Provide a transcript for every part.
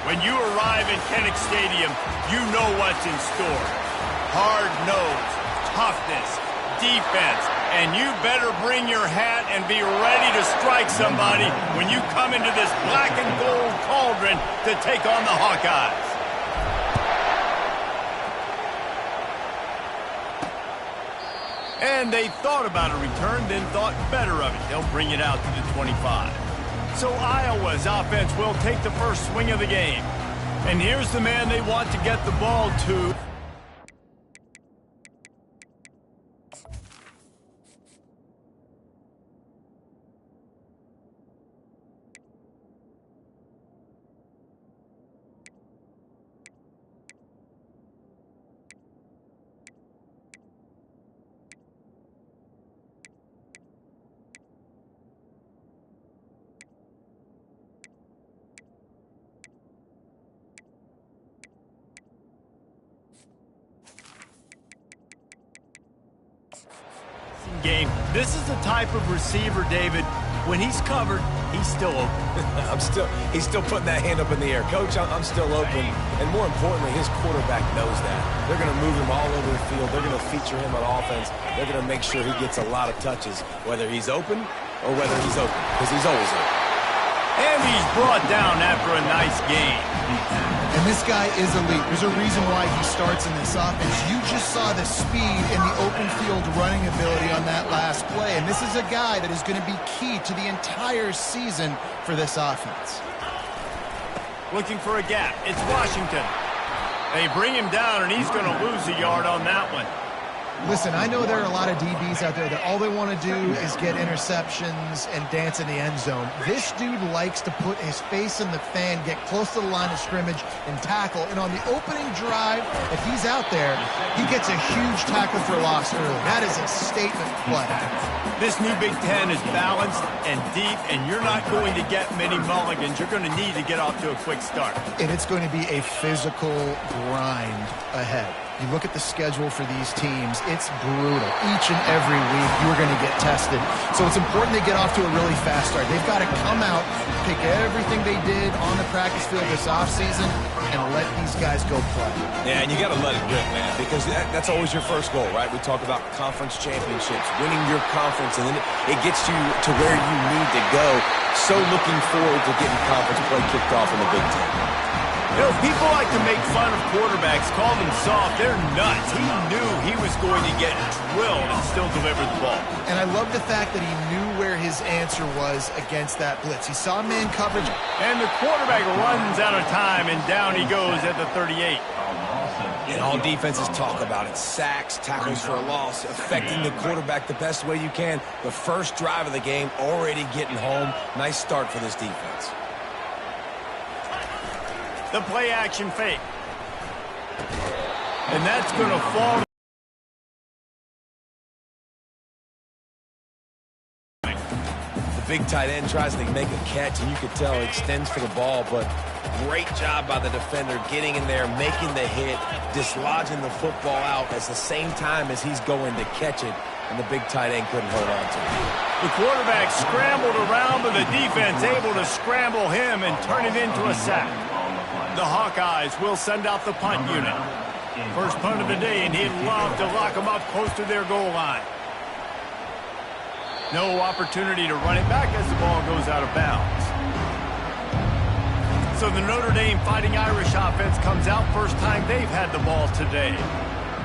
When you arrive in Kinnick Stadium, you know what's in store. Hard nose, toughness, defense, and you better bring your hat and be ready to strike somebody when you come into this black and gold cauldron to take on the Hawkeyes. And they thought about a return, then thought better of it. They'll bring it out to the 25. So Iowa's offense will take the first swing of the game. And here's the man they want to get the ball to. Game. This is the type of receiver, David, when he's covered, he's still open. He's still putting that hand up in the air. Coach, I'm still open. And more importantly, his quarterback knows that. They're going to move him all over the field. They're going to feature him on offense. They're going to make sure he gets a lot of touches, whether he's open or whether he's open, because he's always open. And he's brought down after a nice game. And this guy is elite. There's a reason why he starts in this offense. You just saw the speed and the open field running ability on that last play. And this is a guy that is going to be key to the entire season for this offense. Looking for a gap. It's Washington. They bring him down, and he's going to lose a yard on that one. Listen, I know there are a lot of DBs out there that all they want to do is get interceptions and dance in the end zone. This dude likes to put his face in the fan, get close to the line of scrimmage, and tackle. And on the opening drive, if he's out there, he gets a huge tackle for loss early. That is a statement play. This new Big Ten is balanced and deep, and you're not going to get many mulligans. You're going to need to get off to a quick start. And it's going to be a physical grind ahead. You look at the schedule for these teams, it's brutal. Each and every week, you're going to get tested. So it's important they get off to a really fast start. They've got to come out, pick everything they did on the practice field this offseason, and let these guys go play. Yeah, and you got to let it rip, man, because that's always your first goal, right? We talk about conference championships, winning your conference, and then it gets you to where you need to go. So looking forward to getting conference play kicked off in the Big Ten. You know, people like to make fun of quarterbacks, call them soft. They're nuts. He knew he was going to get drilled and still deliver the ball. And I love the fact that he knew where his answer was against that blitz. He saw man coverage. And the quarterback runs out of time, and down he goes at the 38. And all defenses talk about it. Sacks, tackles for a loss, affecting the quarterback the best way you can. The first drive of the game, already getting home. Nice start for this defense. The play action fake. And that's going to fall. The big tight end tries to make a catch, and you could tell he extends for the ball, but great job by the defender getting in there, making the hit, dislodging the football out at the same time as he's going to catch it, and the big tight end couldn't hold on to it. The quarterback scrambled around, but the defense able to scramble him and turn it into a sack. The Hawkeyes will send out the punt unit. First punt of the day, and he'd love to lock them up close to their goal line. No opportunity to run it back as the ball goes out of bounds. So the Notre Dame Fighting Irish offense comes out first time they've had the ball today.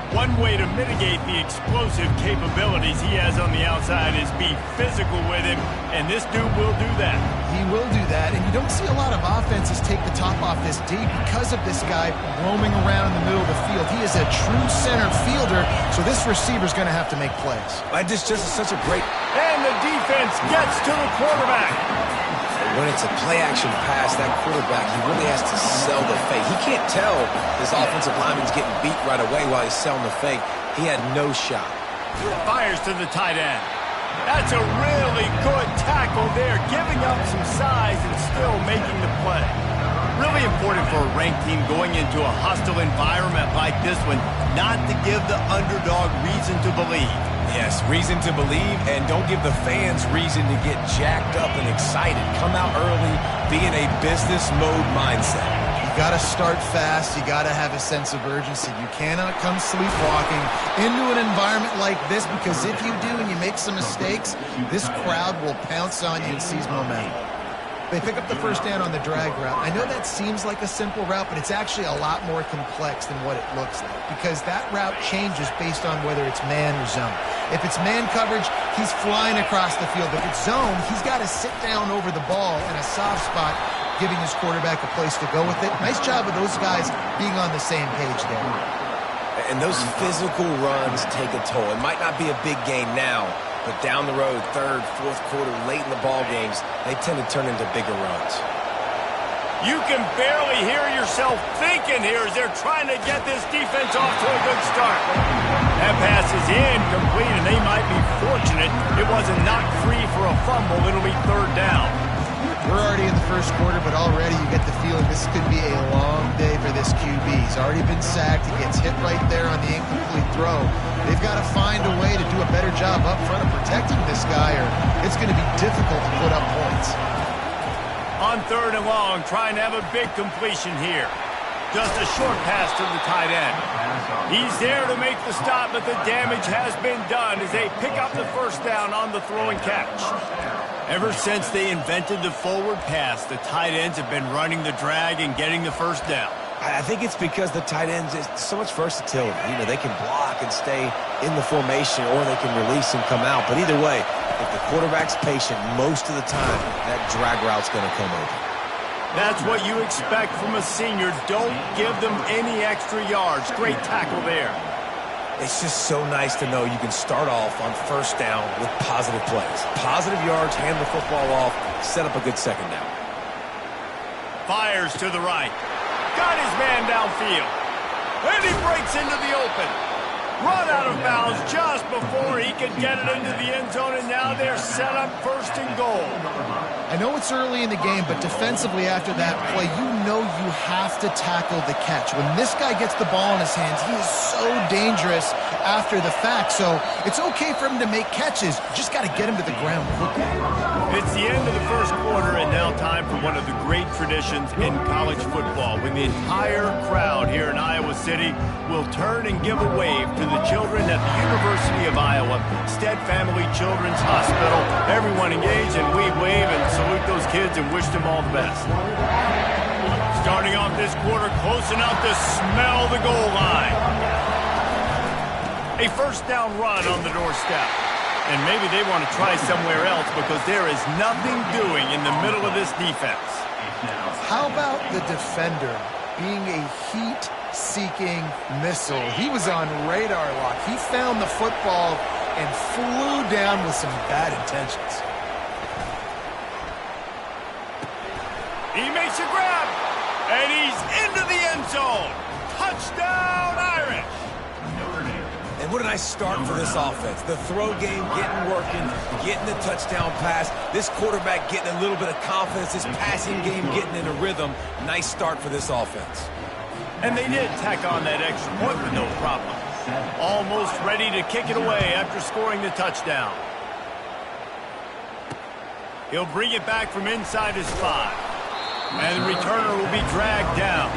One way to mitigate the explosive capabilities he has on the outside is be physical with him, and this dude will do that. He will do that, and you don't see a lot of offenses take the top off this D because of this guy roaming around in the middle of the field. He is a true center fielder, so this receiver's going to have to make plays. This just is such a great... And the defense gets to the quarterback. When it's a play-action pass, that quarterback, he really has to sell the fake. He can't tell his offensive lineman's getting beat right away while he's selling the fake. He had no shot. Fires to the tight end. That's a really good tackle there, giving up some size and still making the play. Really important for a ranked team going into a hostile environment like this one, not to give the underdog reason to believe. Yes, reason to believe, and don't give the fans reason to get jacked up and excited. Come out early, be in a business mode mindset. You got to start fast. You got to have a sense of urgency. You cannot come sleepwalking into an environment like this, because if you do and you make some mistakes, this crowd will pounce on you and seize momentum. They pick up the first down on the drag route. I know that seems like a simple route, but it's actually a lot more complex than what it looks like, because that route changes based on whether it's man or zone. If it's man coverage, he's flying across the field. If it's zone, he's got to sit down over the ball in a soft spot, giving his quarterback a place to go with it. Nice job of those guys being on the same page there. And those physical runs take a toll. It might not be a big game now, but down the road, third, fourth quarter, late in the ball games, they tend to turn into bigger runs. You can barely hear yourself thinking here as they're trying to get this defense off to a good start. That pass is incomplete, and they might be fortunate it wasn't knocked free for a fumble. It'll be third down. We're already in the first quarter, but already you get the feeling this could be a long day for this QB. He's already been sacked. He gets hit right there on the incomplete throw. They've got to find a way to do a better job up front of protecting this guy, or it's going to be difficult to put up points. On third and long, trying to have a big completion here. Just a short pass to the tight end. He's there to make the stop, but the damage has been done as they pick up the first down on the throw and catch. Ever since they invented the forward pass, the tight ends have been running the drag and getting the first down. I think it's because the tight ends, is so much versatility. You know, they can block and stay in the formation, or they can release and come out. But either way, if the quarterback's patient most of the time, that drag route's going to come over. That's what you expect from a senior. Don't give them any extra yards. Great tackle there. It's just so nice to know you can start off on first down with positive plays. Positive yards, hand the football off, set up a good second down. Fires to the right. Got his man downfield. And he breaks into the open. Run out of bounds just before he could get it into the end zone, and now they're set up first and goal. I know it's early in the game, but defensively after that play, you know you have to tackle the catch. When this guy gets the ball in his hands, he is so dangerous after the fact. So it's okay for him to make catches. You just got to get him to the ground quickly. It's the end of the first quarter, and now time for one of the great traditions in college football, when the entire crowd here in Iowa City will turn and give a wave to the children at the University of Iowa Stead Family Children's Hospital. Everyone engaged, and we wave and salute those kids and wish them all the best. Starting off this quarter, close enough to smell the goal line. A first down run on the doorstep. And maybe they want to try somewhere else, because there is nothing doing in the middle of this defense. How about the defender being a heat-seeking missile? He was on radar lock. He found the football and flew down with some bad intentions. He makes a grab, and he's into the end zone. Touchdown, Irish! And what a nice start for this offense. The throw game getting working, getting the touchdown pass. This quarterback getting a little bit of confidence. This passing game getting in a rhythm. Nice start for this offense. And they did tack on that extra point with no problem. Almost ready to kick it away after scoring the touchdown. He'll bring it back from inside his 5. And the returner will be dragged down.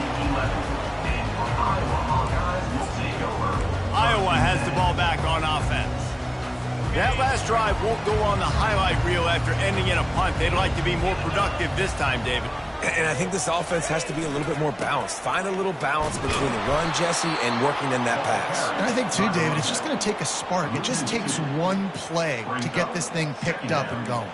Iowa has the ball back on offense. That last drive won't go on the highlight reel after ending in a punt. They'd like to be more productive this time, David. And I think this offense has to be a little bit more balanced. Find a little balance between the run, Jesse, and working in that pass. And I think, too, David, it's just going to take a spark. It just takes one play to get this thing picked up and going.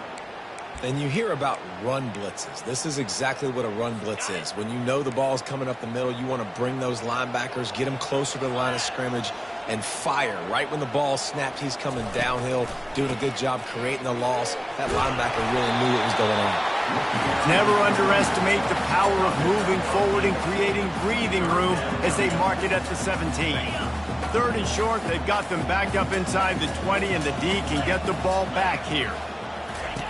And you hear about run blitzes. This is exactly what a run blitz is. When you know the ball's coming up the middle, you want to bring those linebackers, get them closer to the line of scrimmage, and fire. Right when the ball snapped, he's coming downhill, doing a good job creating the loss. That linebacker really knew what was going on. Never underestimate the power of moving forward and creating breathing room as they mark it at the 17. Third and short, they've got them backed up inside the 20, and the D can get the ball back here.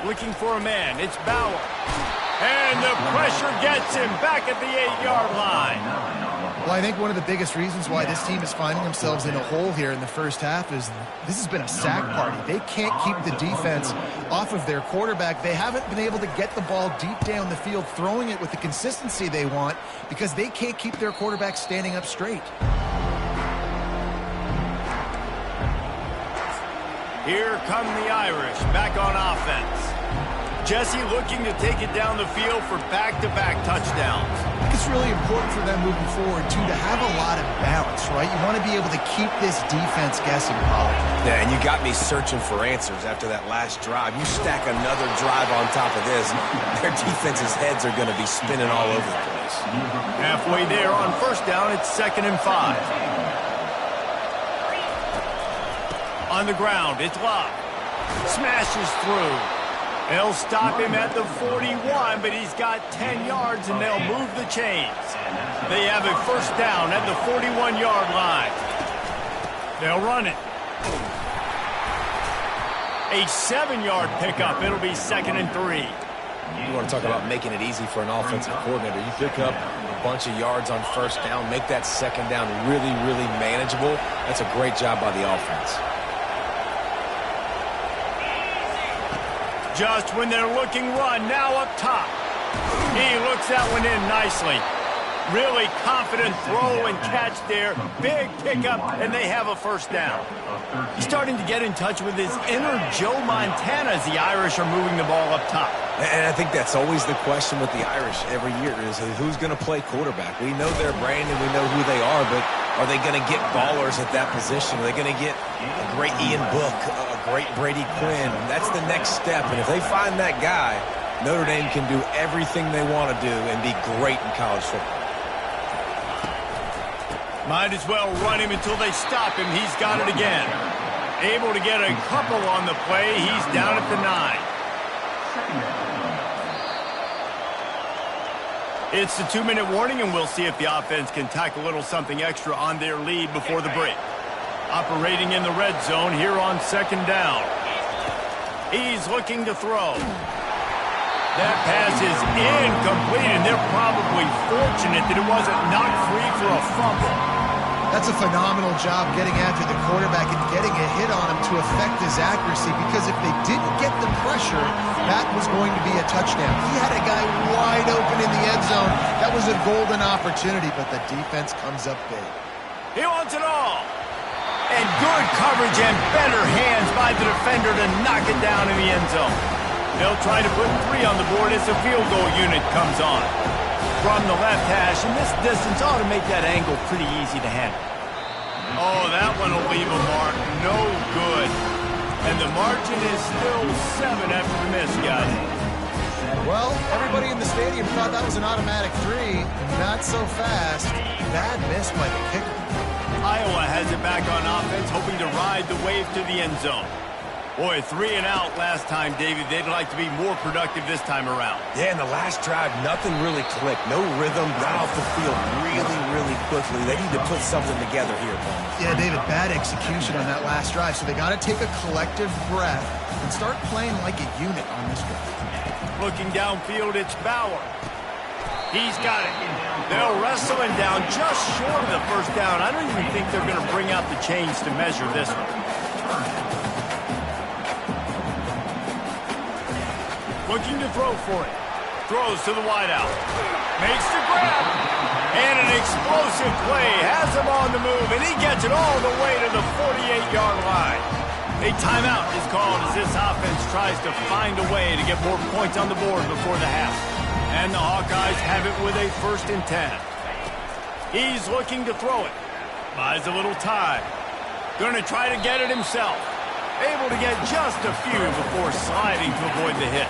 Looking for a man, it's Bauer. And the pressure gets him back at the 8-yard line. Well, I think one of the biggest reasons why this team is finding themselves in a hole here in the first half is this has been a sack party. They can't keep the defense off of their quarterback. They haven't been able to get the ball deep down the field, throwing it with the consistency they want because they can't keep their quarterback standing up straight. Here come the Irish back on offense. Jesse looking to take it down the field for back-to-back touchdowns. I think it's really important for them moving forward, too, to have a lot of balance, right? You want to be able to keep this defense guessing, Pollard. Yeah, and you got me searching for answers after that last drive. You stack another drive on top of this, their defense's heads are going to be spinning all over the place. Halfway there on first down, it's 2nd and 5. On the ground, it's Locke. Smashes through. They'll stop him at the 41, but he's got 10 yards, and they'll move the chains. They have a first down at the 41-yard line. They'll run it. A 7-yard pickup. It'll be 2nd and 3. You want to talk about making it easy for an offensive coordinator. You pick up a bunch of yards on first down, make that second down really, really manageable. That's a great job by the offense. Just when they're looking run, now up top. He looks that one in nicely. Really confident throw and catch there. Big pickup, and they have a first down. He's starting to get in touch with his inner Joe Montana as the Irish are moving the ball up top. And I think that's always the question with the Irish every year is who's going to play quarterback. We know their brand and we know who they are, but are they going to get ballers at that position? Are they going to get a great Ian Book, a great Brady Quinn? That's the next step, and if they find that guy, Notre Dame can do everything they want to do and be great in college football. Might as well run him until they stop him. He's got it again. Able to get a couple on the play. He's down at the 9. It's the 2-minute warning, and we'll see if the offense can tack a little something extra on their lead before the break. Operating in the red zone here on 2nd down. He's looking to throw. That pass is incomplete, and they're probably fortunate that it wasn't knocked free for a fumble. That's a phenomenal job getting after the quarterback and getting a hit on him to affect his accuracy, because if they didn't get the pressure, that was going to be a touchdown. He had a guy wide open in the end zone. That was a golden opportunity, but the defense comes up big. He wants it all. And good coverage and better hands by the defender to knock it down in the end zone. They'll try to put 3 on the board as the field goal unit comes on. From the left hash, and this distance ought to make that angle pretty easy to handle. Oh, that one will leave a mark. No good. And the margin is still 7 after the miss, guys. Well, everybody in the stadium thought that was an automatic 3. Not so fast. Bad miss by the kicker. Iowa has it back on offense, hoping to ride the wave to the end zone. Boy, 3 and out last time, David. They'd like to be more productive this time around. Yeah, in the last drive, nothing really clicked. No rhythm, got off the field really, really quickly. They need to put something together here, Paul. Yeah, David, bad execution on that last drive. So they got to take a collective breath and start playing like a unit on this drive. Looking downfield, it's Bauer. He's got it. They'll wrestle him down just short of the first down. I don't even think they're going to bring out the chains to measure this one. Looking to throw for it. Throws to the wideout. Makes the grab. And an explosive play. Has him on the move, and he gets it all the way to the 48-yard line. A timeout is called as this offense tries to find a way to get more points on the board before the half. And the Hawkeyes have it with a 1st and 10. He's looking to throw it. Buys a little time. Going to try to get it himself. Able to get just a few before sliding to avoid the hit.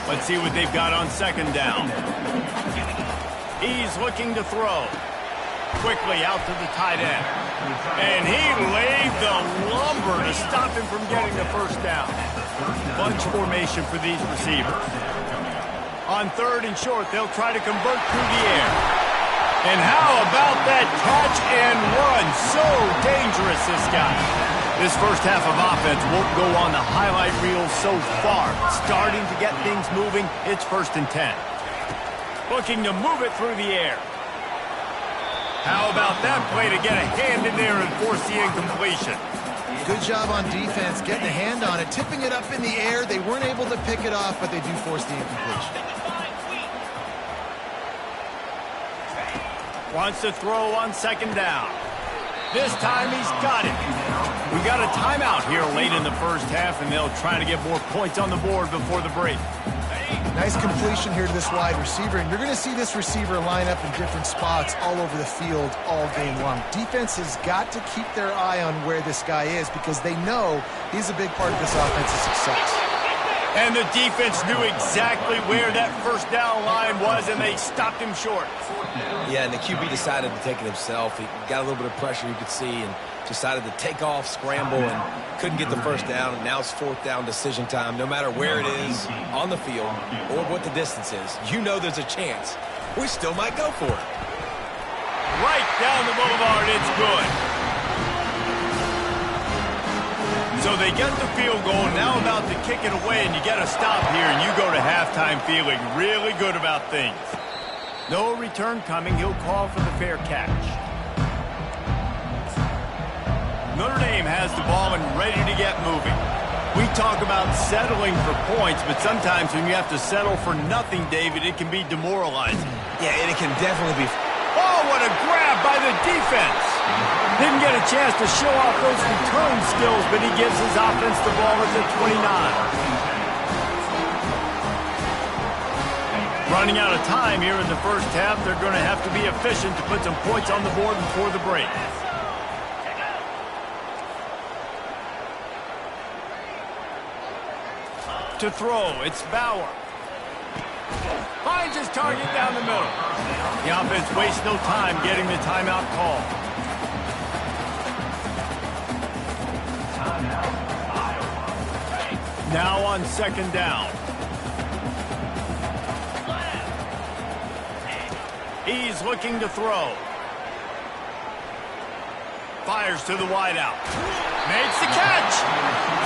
Let's see what they've got on 2nd down. He's looking to throw. Quickly out to the tight end. And he laid the lumber to stop him from getting the first down. Bunch formation for these receivers. On 3rd and short, they'll try to convert through the air. And how about that catch and run? So dangerous, this guy. This first half of offense won't go on the highlight reel so far. Starting to get things moving, it's 1st and 10. Looking to move it through the air. How about that play to get a hand in there and force the incompletion? Good job on defense, getting a hand on it, tipping it up in the air. They weren't able to pick it off, but they do force the incompletion. Wants to throw on second down. This time he's got it. We got a timeout here late in the first half, and they'll try to get more points on the board before the break. Nice completion here to this wide receiver, and you're going to see this receiver line up in different spots all over the field all game long. Defense has got to keep their eye on where this guy is because they know he's a big part of this offense's success. And the defense knew exactly where that first down line was, and they stopped him short. Yeah, and the QB decided to take it himself. He got a little bit of pressure, you could see, and decided to take off, scramble, and couldn't get the first down. And now it's fourth down decision time. No matter where it is on the field or what the distance is, you know there's a chance. We still might go for it. Right down the boulevard, it's good. So they get the field goal, now about to kick it away, and you get a stop here, and you go to halftime feeling really good about things. No return coming. He'll call for the fair catch. Notre Dame has the ball and ready to get moving. We talk about settling for points, but sometimes when you have to settle for nothing, David, it can be demoralizing. Yeah, and it can definitely be. Oh, what a grab by the defense. Didn't get a chance to show off those return skills, but he gives his offense the ball at the 29. Running out of time here in the first half. They're going to have to be efficient to put some points on the board before the break. To throw, it's Bauer. Finds his target down the middle. The offense wastes no time getting the timeout call. Now on second down. He's looking to throw. Fires to the wideout. Makes the catch.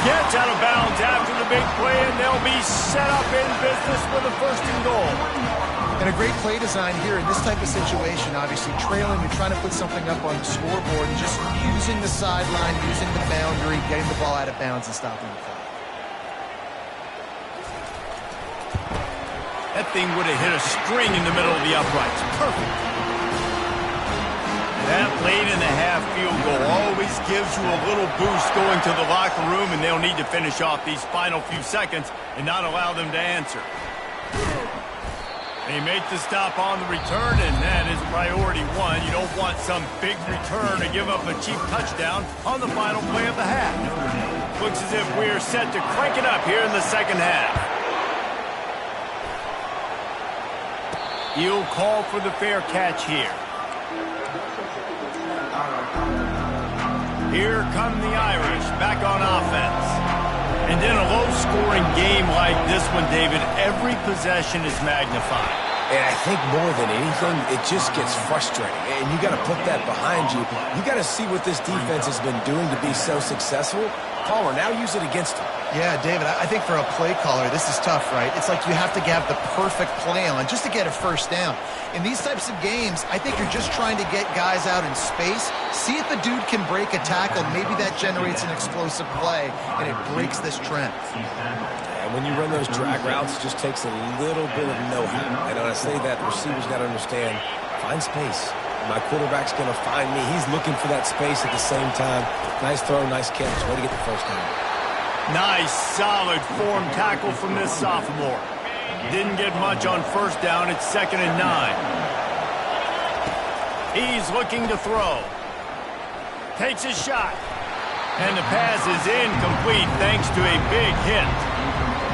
Gets out of bounds after the big play, and they'll be set up in business with a first and goal. And a great play design here in this type of situation. Obviously trailing, you're trying to put something up on the scoreboard, and just using the sideline, using the boundary, getting the ball out of bounds and stopping the play. That thing would have hit a string in the middle of the uprights. Perfect. That late-in-the-half field goal always gives you a little boost going to the locker room, and they'll need to finish off these final few seconds and not allow them to answer. They make the stop on the return, and that is priority one. You don't want some big return to give up a cheap touchdown on the final play of the half. Looks as if we're set to crank it up here in the second half. He'll call for the fair catch here. Here come the Irish back on offense. And in a low-scoring game like this one, David, every possession is magnified. And I think more than anything, it just gets frustrating. And you got to put that behind you. You got to see what this defense has been doing to be so successful. Caller, now use it against them. Yeah, David, I think for a play caller, this is tough, right? It's like you have to have the perfect play on just to get a first down. In these types of games, I think you're just trying to get guys out in space, see if the dude can break a tackle. Maybe that generates an explosive play, and it breaks this trend. And when you run those drag routes, it just takes a little bit of know-how. And when I say that, the receiver's got to understand, find space. My quarterback's going to find me. He's looking for that space at the same time. Nice throw, nice catch. Way to get the first down. Nice, solid form tackle from this sophomore. Didn't get much on first down. It's 2nd and 9. He's looking to throw. Takes a shot. And the pass is incomplete thanks to a big hit.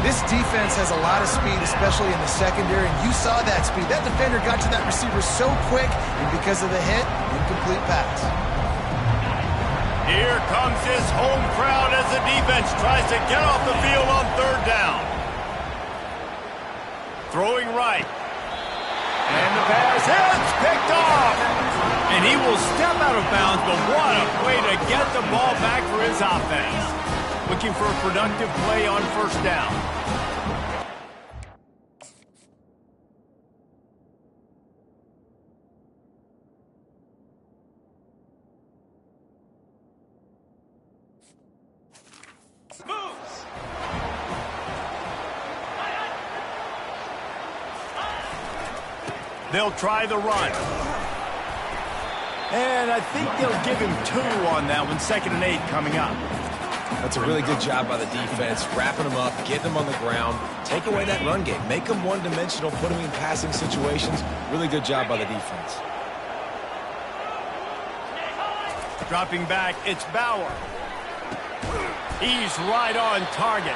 This defense has a lot of speed, especially in the secondary, and you saw that speed. That defender got to that receiver so quick, and because of the hit, incomplete pass. Here comes his home crowd as the defense tries to get off the field on third down. Throwing right. And the pass hits, picked off. And he will step out of bounds, but what a way to get the ball back for his offense. Looking for a productive play on first down. They'll try the run. And I think they'll give him 2 on that one. 2nd and 8 coming up. That's a really good job by the defense, wrapping them up, getting them on the ground, take away that run game, make them one-dimensional, put them in passing situations. Really good job by the defense. Dropping back, it's Bauer. He's right on target.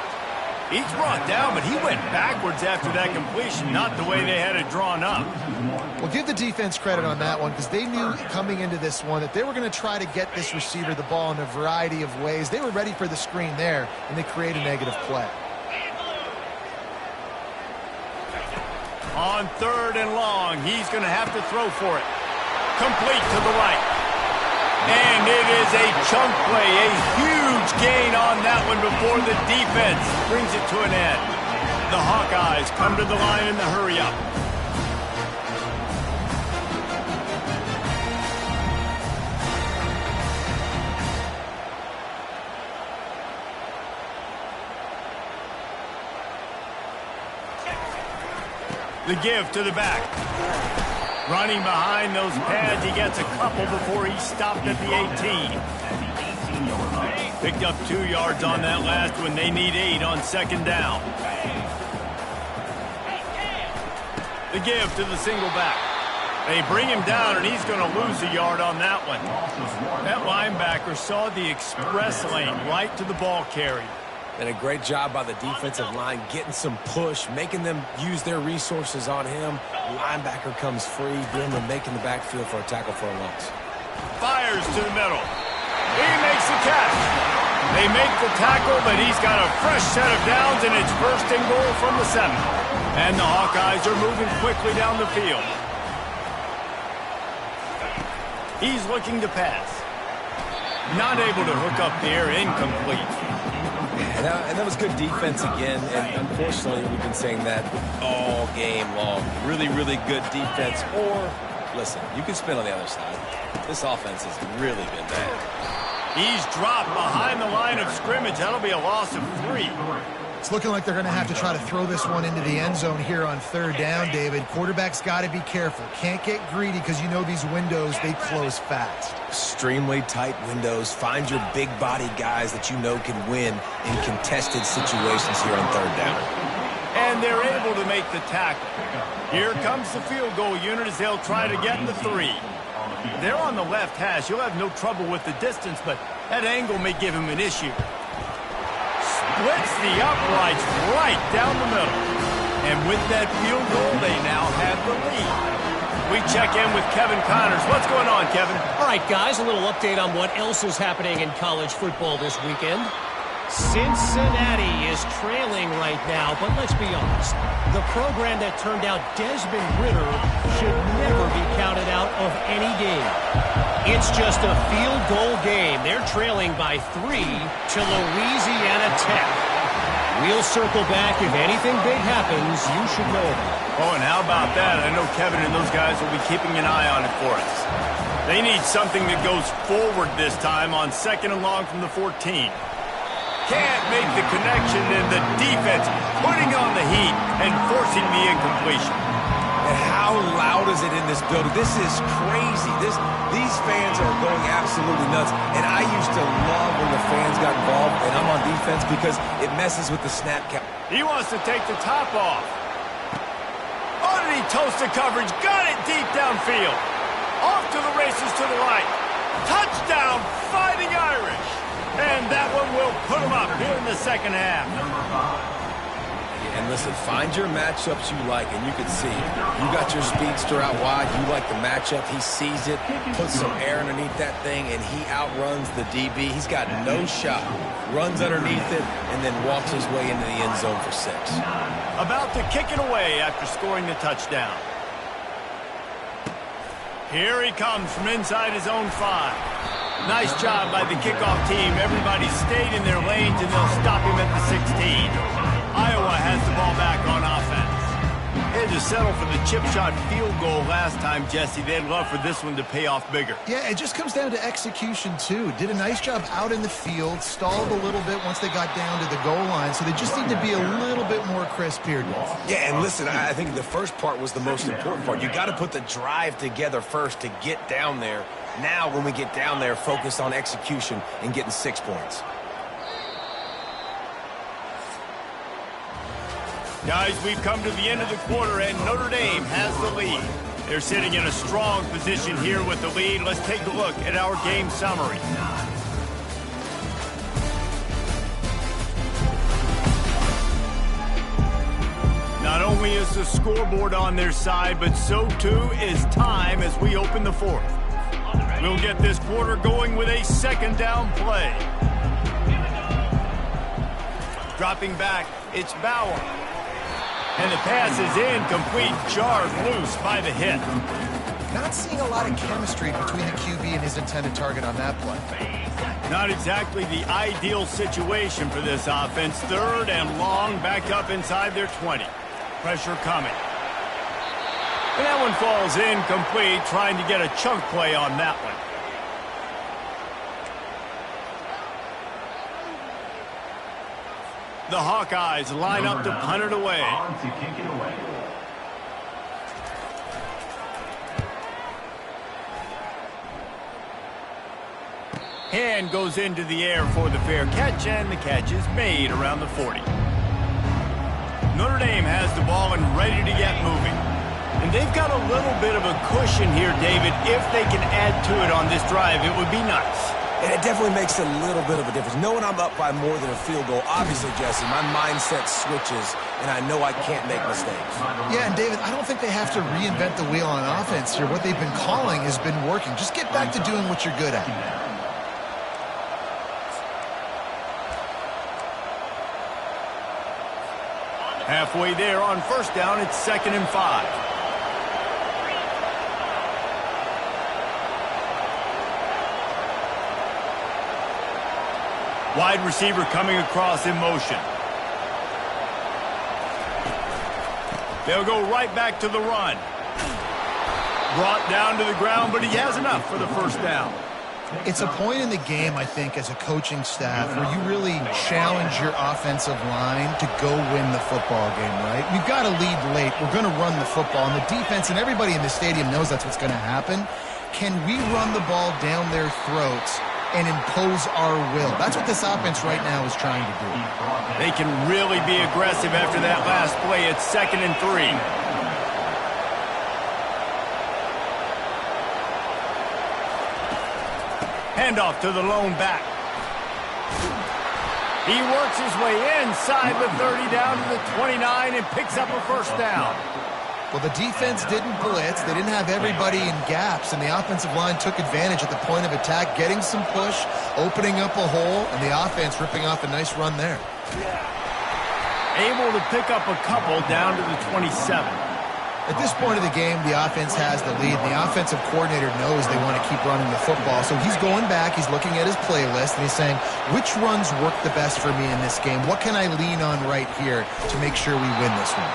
He's brought down, but he went backwards after that completion, not the way they had it drawn up. Well, give the defense credit on that one because they knew coming into this one that they were going to try to get this receiver the ball in a variety of ways. They were ready for the screen there, and they create a negative play. On 3rd and long, he's going to have to throw for it. Complete to the right. And it is a chunk play, a huge gain on that one before the defense brings it to an end. The Hawkeyes come to the line in the hurry-up. The give to the back. Running behind those pads, he gets a couple before he stopped at the 18. Picked up 2 yards on that last one. They need 8 on 2nd down. The give to the single back. They bring him down, and he's going to lose a yard on that one. That linebacker saw the express lane right to the ball carrier. And a great job by the defensive line, getting some push, making them use their resources on him. Linebacker comes free, doing the making the backfield for a tackle for a loss. Fires to the middle. He makes the catch. They make the tackle, but he's got a fresh set of downs, and it's 1st and goal from the 7. And the Hawkeyes are moving quickly down the field. He's looking to pass. Not able to hook up there, incomplete. And that was good defense again, and unfortunately we've been saying that all game long. Really, really good defense. Or, listen, you can spin on the other side. This offense has really been bad. He's dropped behind the line of scrimmage. That'll be a loss of 3. It's looking like they're going to have to try to throw this one into the end zone here on 3rd down, David. Quarterback's got to be careful. Can't get greedy because you know these windows, they close fast. Extremely tight windows. Find your big body guys that you know can win in contested situations here on 3rd down. And they're able to make the tackle. Here comes the field goal unit as they'll try to get the 3. They're on the left hash. You'll have no trouble with the distance, but that angle may give him an issue. Splits the uprights right down the middle. And with that field goal, they now have the lead. We check in with Kevin Connors. What's going on, Kevin? All right, guys, a little update on what else is happening in college football this weekend. Cincinnati is trailing right now, but let's be honest. The program that turned out Desmond Ridder should never be counted out of any game. It's just a field goal game. They're trailing by 3 to Louisiana Tech. We'll circle back. If anything big happens, you should know about it. Oh, and how about that? I know Kevin and those guys will be keeping an eye on it for us. They need something that goes forward this time on 2nd and long from the 14. Can't make the connection, and the defense putting on the heat and forcing the incompletion. And how loud is it in this building? This is crazy. These fans are going absolutely nuts. And I used to love when the fans got involved, and I'm on defense because it messes with the snap count. He wants to take the top off. Oh, did he toast the coverage? Got it deep downfield. Off to the races to the right. Touchdown, Fighting Irish. And that one will put him up here in the 2nd half. And listen, find your matchups you like, and you can see. You got your speedster out wide. You like the matchup. He sees it, puts some air underneath that thing, and he outruns the DB. He's got no shot. Runs underneath it, and then walks his way into the end zone for 6. About to kick it away after scoring the touchdown. Here he comes from inside his own 5. Nice job by the kickoff team. Everybody stayed in their lanes, and they'll stop him at the 16. Iowa has the ball back on offense. had to settle for the chip shot field goal last time, Jesse. They'd love for this one to pay off bigger. Yeah, it just comes down to execution, too. Did a nice job out in the field, stalled a little bit once they got down to the goal line, so they just need to be a little bit more crisp here. Yeah, and listen, I think the first part was the most important part. You got to put the drive together first to get down there. Now, when we get down there, focus on execution and getting 6 points. Guys, we've come to the end of the quarter, and Notre Dame has the lead. They're sitting in a strong position here with the lead. Let's take a look at our game summary. Not only is the scoreboard on their side, but so too is time as we open the fourth. We'll get this quarter going with a second down play. Dropping back, it's Bauer. And the pass is incomplete, jarred loose by the hit. Not seeing a lot of chemistry between the QB and his intended target on that play. Not exactly the ideal situation for this offense. Third and long, back up inside their 20. Pressure coming. And that one falls incomplete, trying to get a chunk play on that one. The Hawkeyes line up to punt it away. Hand goes into the air for the fair catch, and the catch is made around the 40. Notre Dame has the ball and ready to get moving. And they've got a little bit of a cushion here, David. If they can add to it on this drive, it would be nice. And it definitely makes a little bit of a difference. Knowing I'm up by more than a field goal, obviously, Jesse, my mindset switches, and I know I can't make mistakes. Yeah, and David, I don't think they have to reinvent the wheel on offense here. What they've been calling has been working. Just get back to doing what you're good at. Halfway there on first down, it's 2nd and 5. Wide receiver coming across in motion. They'll go right back to the run. Brought down to the ground, but he has enough for the first down. It's a point in the game, I think, as a coaching staff where you really challenge your offensive line to go win the football game, right? We've got to lead late. We're going to run the football, and the defense and everybody in the stadium knows that's what's going to happen. Can we run the ball down their throats and impose our will? That's what this offense right now is trying to do. They can really be aggressive after that last play. It's 2nd and 3. Handoff to the lone back. He works his way inside the 30 down to the 29 and picks up a first down. Well, the defense didn't blitz. They didn't have everybody in gaps, and the offensive line took advantage at the point of attack, getting some push, opening up a hole, and the offense ripping off a nice run there. Able to pick up a couple down to the 27. At this point of the game, the offense has the lead. The offensive coordinator knows they want to keep running the football. So he's going back, he's looking at his playlist, and he's saying, which runs work the best for me in this game? What can I lean on right here to make sure we win this one?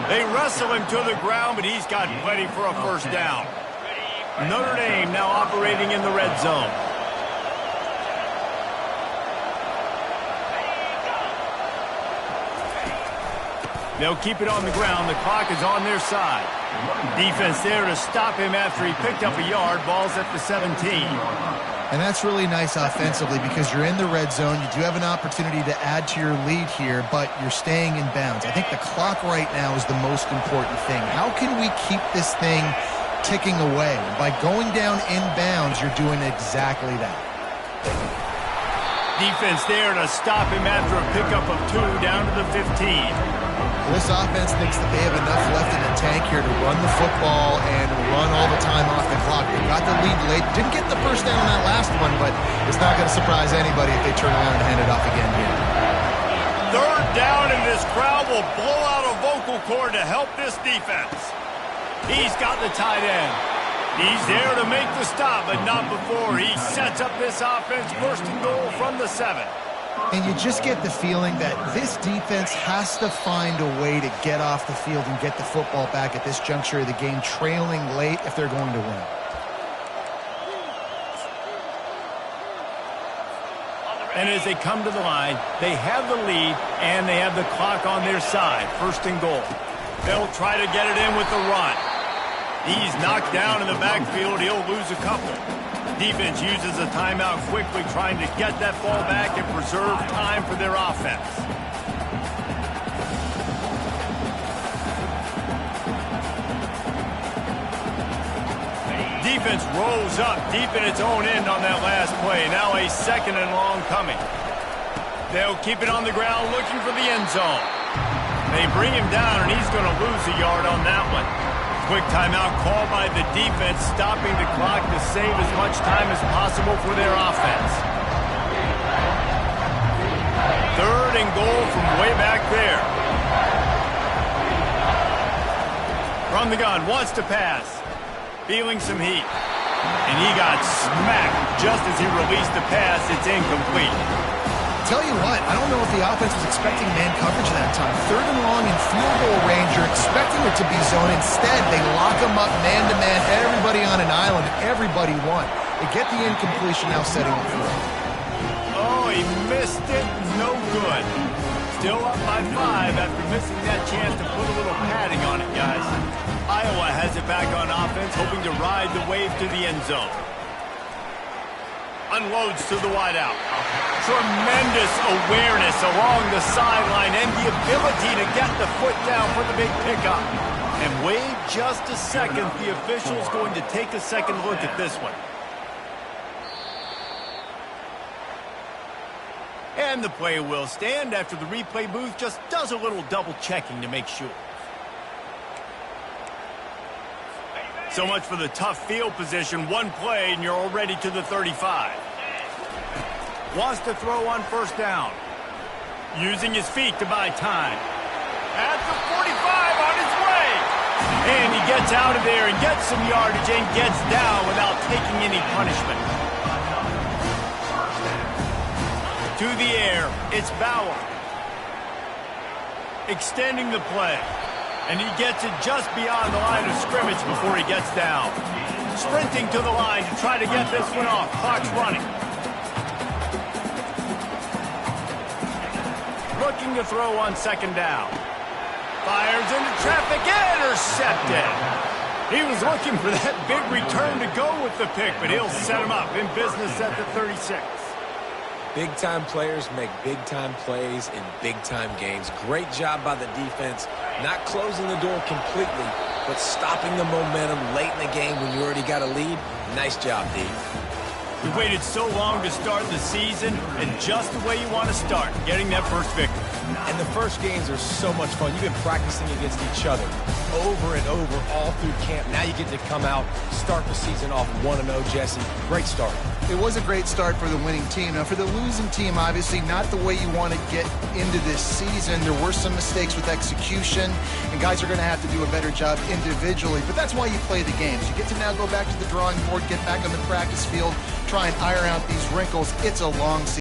They wrestle him to the ground, but he's got plenty for a first down. Notre Dame now operating in the red zone. They'll keep it on the ground. The clock is on their side. Defense there to stop him after he picked up a yard. Ball's at the 17. And that's really nice offensively because you're in the red zone. You do have an opportunity to add to your lead here, but you're staying in bounds. I think the clock right now is the most important thing. How can we keep this thing ticking away? By going down in bounds, you're doing exactly that. Defense there to stop him after a pickup of 2 down to the 15. This offense thinks that they have enough left in the tank here to run the football and run all the time off the clock. They got the lead late. Didn't get the first down on that last one, but it's not going to surprise anybody if they turn around and hand it off again here. Third down, and this crowd will blow out a vocal cord to help this defense. He's got the tight end. He's there to make the stop, but not before. He sets up this offense first and goal from the 7. And you just get the feeling that this defense has to find a way to get off the field and get the football back at this juncture of the game, trailing late if they're going to win. And as they come to the line, they have the lead and they have the clock on their side. First and goal. They'll try to get it in with the run. He's knocked down in the backfield. He'll lose a couple. Defense uses a timeout quickly, trying to get that ball back and preserve time for their offense. Defense rolls up deep in its own end on that last play. Now a second and long coming. They'll keep it on the ground looking for the end zone. They bring him down, and he's going to lose a yard on that one. Quick timeout called by the defense, stopping the clock to save as much time as possible for their offense. Third and goal from way back there. From the gun, wants to pass. Feeling some heat. And he got smacked just as he released the pass. It's incomplete. Tell you what, I don't know if the offense was expecting man coverage that time. Third and long in field goal range, you're expecting it to be zone. Instead, they lock them up man-to-man, everybody on an island, and everybody won. They get the incompletion now setting the field. Oh, he missed it. No good. Still up by 5 after missing that chance to put a little padding on it, guys. Iowa has it back on offense, hoping to ride the wave to the end zone. Unloads to the wideout. Tremendous awareness along the sideline and the ability to get the foot down for the big pickup. And wait just a second. The official's going to take a second look at this one. And the play will stand after the replay booth just does a little double checking to make sure. So much for the tough field position. One play and you're already to the 35. Wants to throw on first down. Using his feet to buy time. At the 45 on his way. And he gets out of there and gets some yardage and gets down without taking any punishment. To the air, it's Bauer. Extending the play. And he gets it just beyond the line of scrimmage before he gets down. Sprinting to the line to try to get this one off. Clock's running. Looking to throw on second down. Fires into traffic. Intercepted. He was looking for that big return to go with the pick, but he'll set him up in business at the 36. Big-time players make big-time plays in big-time games. Great job by the defense, not closing the door completely, but stopping the momentum late in the game when you already got a lead. Nice job, D. You waited so long to start the season, and just the way you want to start, getting that first victory. And the first games are so much fun. You've been practicing against each other over and over all through camp. Now you get to come out, start the season off 1-0, Jesse. Great start. It was a great start for the winning team. Now, for the losing team, obviously not the way you want to get into this season. There were some mistakes with execution, and guys are going to have to do a better job individually. But that's why you play the games. You get to now go back to the drawing board, get back on the practice field, try and iron out these wrinkles. It's a long season.